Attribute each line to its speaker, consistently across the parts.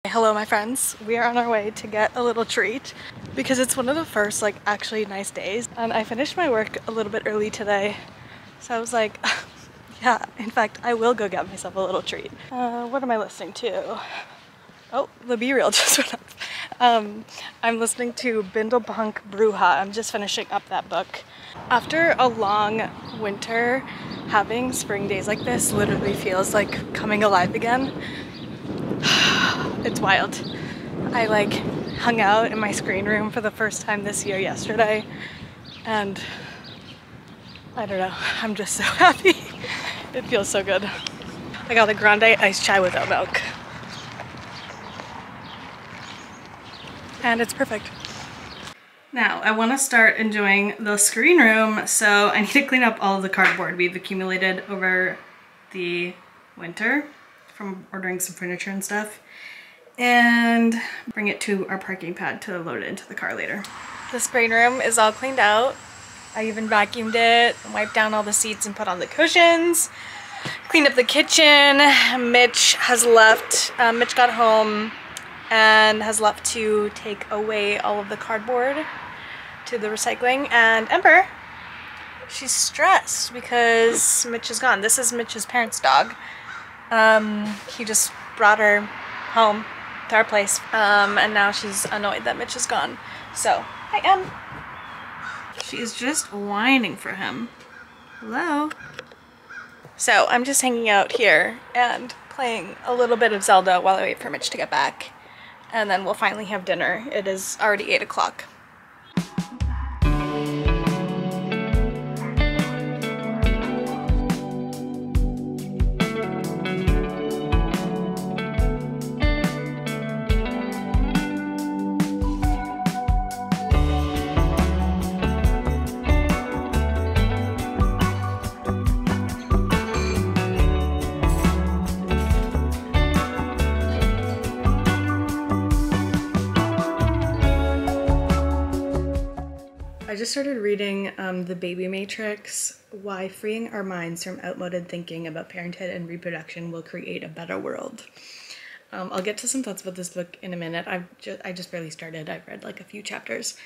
Speaker 1: Hello my friends, we are on our way to get a little treat because it's one of the first like actually nice days, and I finished my work a little bit early today, so I was like yeah, in fact I will go get myself a little treat. What am I listening to? Oh, the B-reel just went up. I'm listening to Bindlebank Bruja. I'm just finishing up that book. After a long winter, having spring days like this literally feels like coming alive again. It's wild. I like hung out in my screen room for the first time this year yesterday, and I don't know, I'm just so happy. It feels so good. I got a grande iced chai without milk. And it's perfect. Now, I want to start enjoying the screen room, so I need to clean up all of the cardboard we've accumulated over the winter from ordering some furniture and stuff, and bring it to our parking pad to load it into the car later. The screen room is all cleaned out. I even vacuumed it, wiped down all the seats and put on the cushions, cleaned up the kitchen. Mitch has left. Mitch got home and has left to take away all of the cardboard to the recycling. And Ember, she's stressed because Mitch is gone. This is Mitch's parents' dog. He just brought her home to our place, and now she's annoyed that Mitch is gone. So, hi Em. She's just whining for him. Hello. So I'm just hanging out here and playing a little bit of Zelda while I wait for Mitch to get back. And then we'll finally have dinner. It is already 8 o'clock. I just started reading The Baby Matrix, Why Freeing Our Minds from Outmoded Thinking About Parenthood and Reproduction Will Create a Better World. I'll get to some thoughts about this book in a minute. I just barely started. I've read like a few chapters.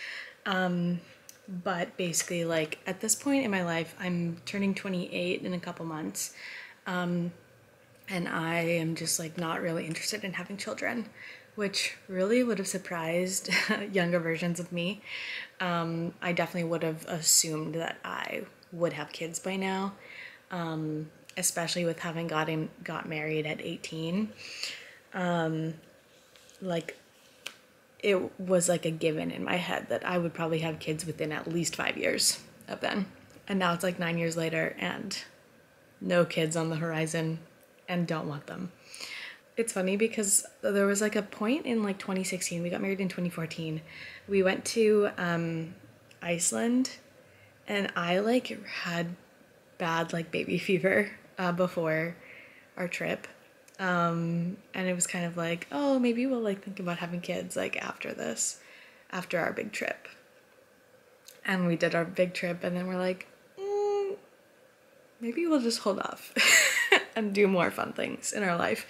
Speaker 1: But basically, like, at this point in my life, I'm turning 28 in a couple months. And I am just like not really interested in having children, which really would have surprised younger versions of me. I definitely would have assumed that I would have kids by now, especially with having got married at 18. Like, it was like a given in my head that I would probably have kids within at least 5 years of then. And now it's like 9 years later and no kids on the horizon, and don't want them. It's funny because there was like a point in like 2016, we got married in 2014. We went to Iceland, and I like had bad like baby fever before our trip. And it was kind of like, oh, maybe we'll like think about having kids like after our big trip. And we did our big trip, and then we're like, maybe we'll just hold off and do more fun things in our life.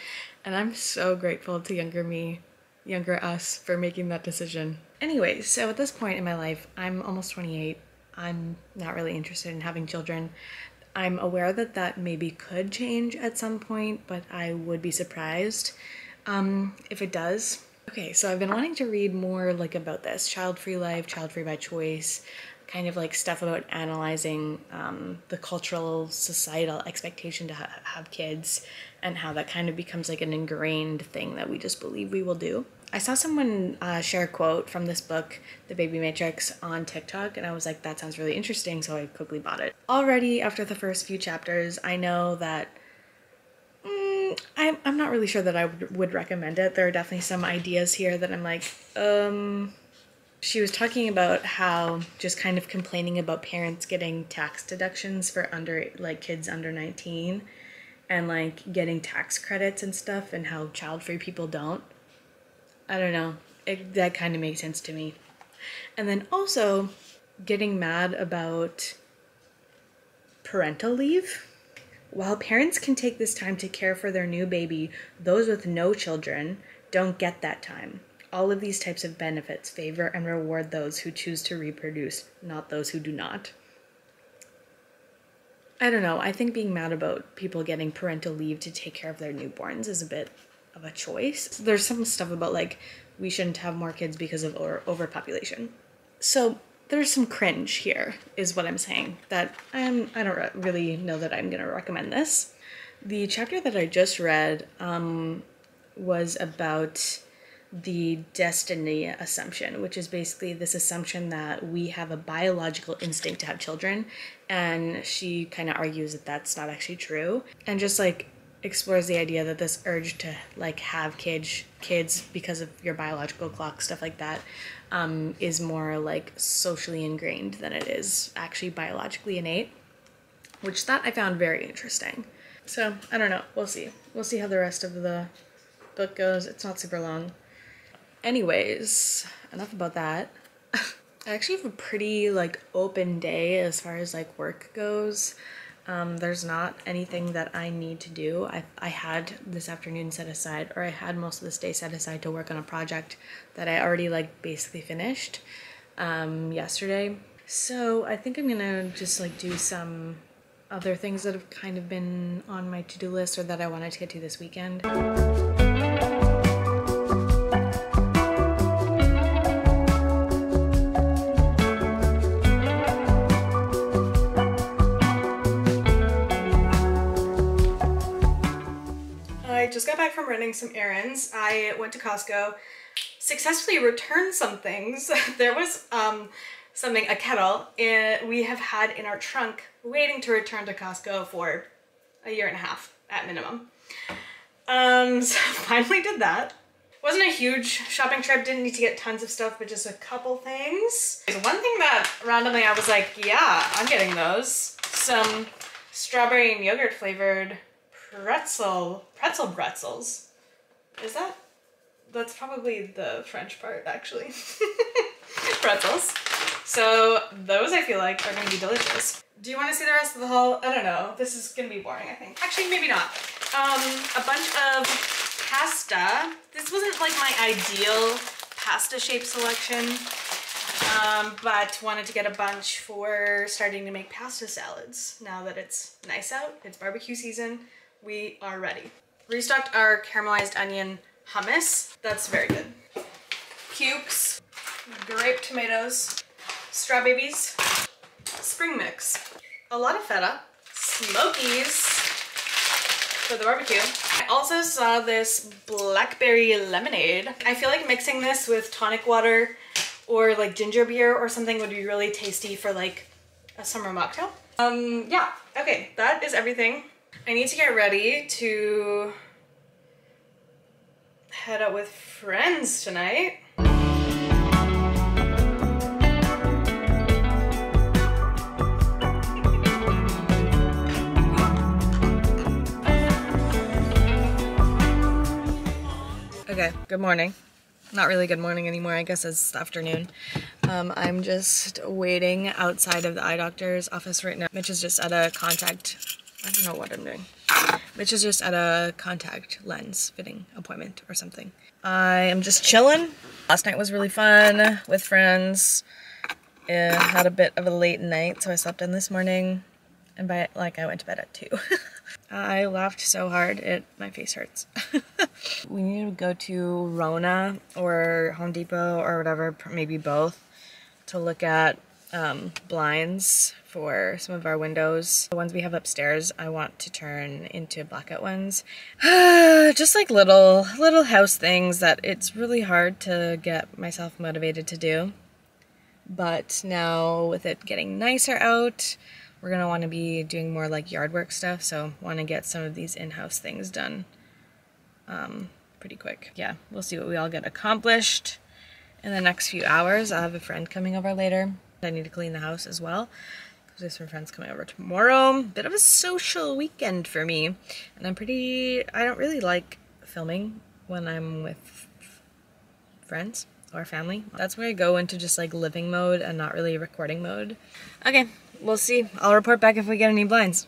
Speaker 1: And I'm so grateful to younger us, for making that decision. Anyways, so at this point in my life, I'm almost 28. I'm not really interested in having children. I'm aware that that maybe could change at some point, but I would be surprised if it does. Okay, so I've been wanting to read more like about this, child-free life, child-free by choice, kind of like stuff about analyzing the cultural, societal expectation to have kids, and how that kind of becomes like an ingrained thing that we just believe we will do. I saw someone share a quote from this book, The Baby Matrix, on TikTok, and I was like, that sounds really interesting, so I quickly bought it. Already, after the first few chapters, I know that I'm not really sure that I would recommend it. There are definitely some ideas here that I'm like, She was talking about how just kind of complaining about parents getting tax deductions for kids under 19, and like getting tax credits and stuff, and how child-free people don't. I don't know, that kind of makes sense to me. And then also getting mad about parental leave. While parents can take this time to care for their new baby, those with no children don't get that time. All of these types of benefits favor and reward those who choose to reproduce, not those who do not. I don't know, I think being mad about people getting parental leave to take care of their newborns is a bit of a choice. There's some stuff about like, we shouldn't have more kids because of overpopulation. So there's some cringe here, is what I'm saying, that I don't really know that I'm gonna recommend this. The chapter that I just read was about the destiny assumption, which is basically this assumption that we have a biological instinct to have children, and she kind of argues that that's not actually true, and just like explores the idea that this urge to like have kids because of your biological clock, stuff like that, is more like socially ingrained than it is actually biologically innate, which that I found very interesting. So I don't know, we'll see how the rest of the book goes. It's not super long. Anyways, enough about that. I actually have a pretty like open day as far as like work goes. There's not anything that I need to do. I had this afternoon set aside, or I had most of this day set aside to work on a project that I already like basically finished yesterday. So I think I'm gonna just like do some other things that have kind of been on my to-do list or that I wanted to get to this weekend. I just got back from running some errands. I went to Costco, successfully returned some things. There was a kettle we have had in our trunk waiting to return to Costco for a year and a half at minimum. So finally did that. Wasn't a huge shopping trip, didn't need to get tons of stuff, but just a couple things. There's one thing that randomly I was like, yeah, I'm getting those. Some strawberry and yogurt flavored pretzels. That's probably the French part, actually. Pretzels. So those I feel like are gonna be delicious. Do you want to see the rest of the haul? I don't know. This is gonna be boring, I think. Actually, maybe not. A bunch of pasta. This wasn't like my ideal pasta shape selection, but wanted to get a bunch for starting to make pasta salads. Now that it's nice out, it's barbecue season, we are ready. Restocked our caramelized onion hummus. That's very good. Cubes, grape tomatoes, straw babies, spring mix, a lot of feta, smokies for the barbecue. I also saw this blackberry lemonade. I feel like mixing this with tonic water or like ginger beer or something would be really tasty for like a summer mocktail. Yeah, okay, that is everything. I need to get ready to head out with friends tonight. Okay, good morning. Not really good morning anymore, I guess it's afternoon. I'm just waiting outside of the eye doctor's office right now. Mitch is just at a I don't know what I'm doing. Mitch is just at a contact lens fitting appointment or something. I am just chilling. Last night was really fun with friends. Had a bit of a late night, so I slept in this morning. And I went to bed at 2. I laughed so hard, my face hurts. We need to go to Rona or Home Depot or whatever, maybe both, to look at blinds for some of our windows. The ones we have upstairs, I want to turn into blackout ones. Just like little house things that it's really hard to get myself motivated to do. But now with it getting nicer out, we're gonna want to be doing more like yard work stuff, so want to get some of these in-house things done pretty quick. Yeah, we'll see what we all get accomplished in the next few hours. I have a friend coming over later. I need to clean the house as well, because there's some friends coming over tomorrow. Bit of a social weekend for me, and I don't really like filming when I'm with friends or family. That's where I go into just like living mode and not really recording mode. Okay, we'll see. I'll report back if we get any blinds.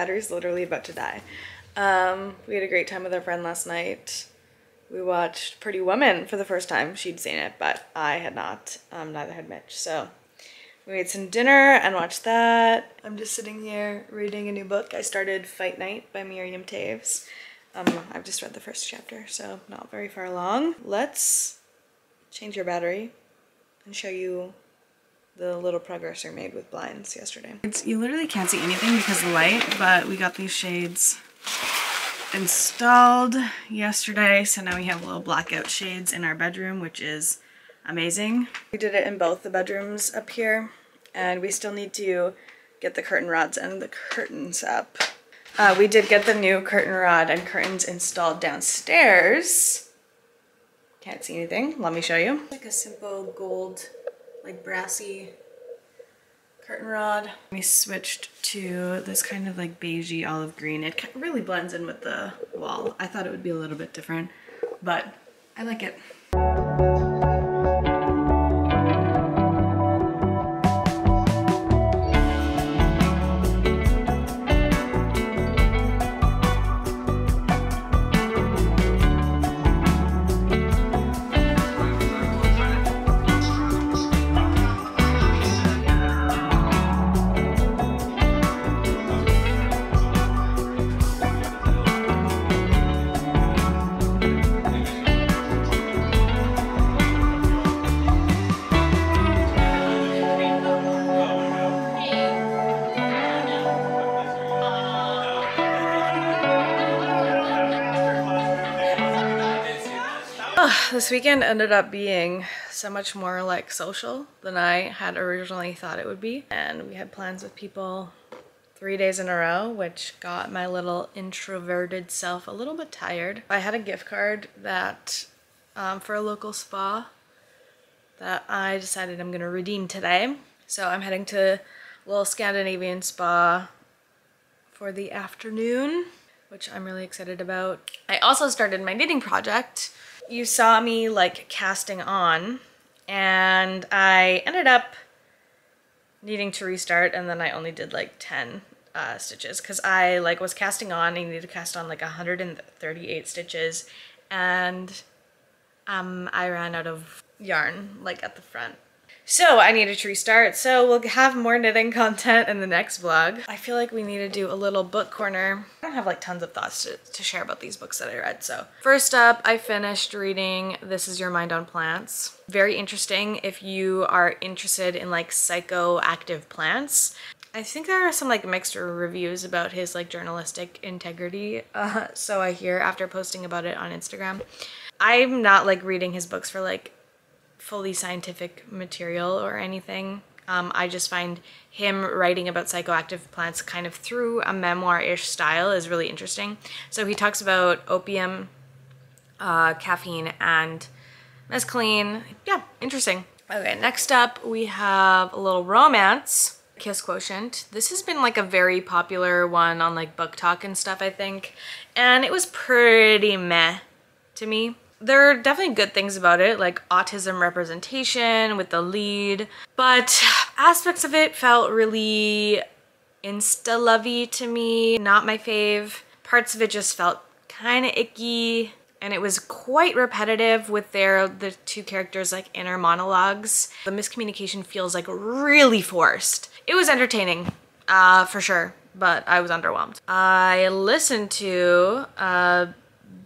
Speaker 1: battery's literally about to die. We had a great time with our friend last night. We watched Pretty Woman for the first time. She'd seen it, but I had not. Neither had Mitch. So we made some dinner and watched that. I'm just sitting here reading a new book. I started Fight Night by Miriam Toews. I've just read the first chapter, so not very far along. Let's change your battery and show you the little progress I made with blinds yesterday. You literally can't see anything because of the light, but we got these shades installed yesterday, so now we have little blackout shades in our bedroom, which is amazing. We did it in both the bedrooms up here, and we still need to get the curtain rods and the curtains up. We did get the new curtain rod and curtains installed downstairs. Can't see anything. Let me show you. Like a simple gold, like brassy curtain rod. We switched to this kind of like beigey olive green. It really blends in with the wall. I thought it would be a little bit different, but I like it. This weekend ended up being so much more like social than I had originally thought it would be. And we had plans with people 3 days in a row, which got my little introverted self a little bit tired. I had a gift card that for a local spa that I decided I'm gonna redeem today. So I'm heading to a little Scandinavian spa for the afternoon, which I'm really excited about. I also started my knitting project. You saw me like casting on, and I ended up needing to restart, and then I only did like 10 stitches because I like was casting on. I needed to cast on like 138 stitches, and I ran out of yarn like at the front. So I needed to restart, so we'll have more knitting content in the next vlog. I feel like we need to do a little book corner. I don't have like tons of thoughts to share about these books that I read, so. First up, I finished reading This Is Your Mind on Plants. Very interesting if you are interested in like psychoactive plants. I think there are some like mixed reviews about his like journalistic integrity, so I hear after posting about it on Instagram. I'm not like reading his books for like fully scientific material or anything. I just find him writing about psychoactive plants kind of through a memoir-ish style is really interesting. So he talks about opium, caffeine, and mescaline. Yeah, interesting. Okay, next up we have a little romance, Kiss Quotient. This has been like a very popular one on like Book Talk and stuff, I think, and it was pretty meh to me. There are definitely good things about it, like autism representation with the lead, but aspects of it felt really insta-lovey to me, not my fave. Parts of it just felt kind of icky, and it was quite repetitive with the two characters' like inner monologues. The miscommunication feels like really forced. It was entertaining, for sure, but I was underwhelmed. I listened to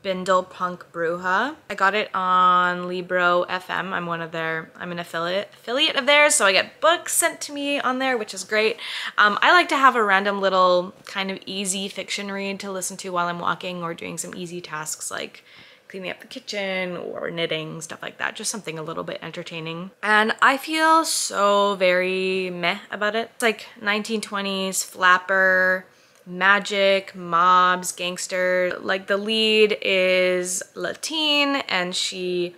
Speaker 1: Bindle Punk Bruja. I got it on Libro FM. I'm an affiliate of theirs, so I get books sent to me on there, which is great. I like to have a random little kind of easy fiction read to listen to while I'm walking or doing some easy tasks like cleaning up the kitchen or knitting, stuff like that. Just something a little bit entertaining. And I feel so very meh about it. It's like 1920s flapper, magic, mobs, gangster. Like the lead is Latin, and she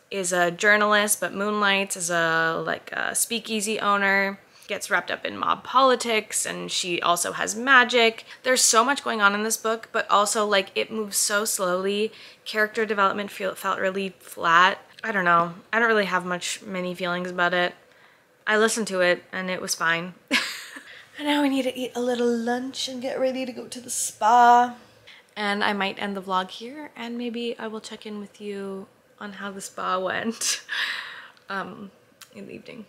Speaker 1: is a journalist but moonlights as a speakeasy owner, gets wrapped up in mob politics, and she also has magic. There's so much going on in this book, but also like it moves so slowly. Character development felt really flat. I don't know. I don't really have many feelings about it. I listened to it and it was fine. And now we need to eat a little lunch and get ready to go to the spa. And I might end the vlog here, and maybe I will check in with you on how the spa went in the evening.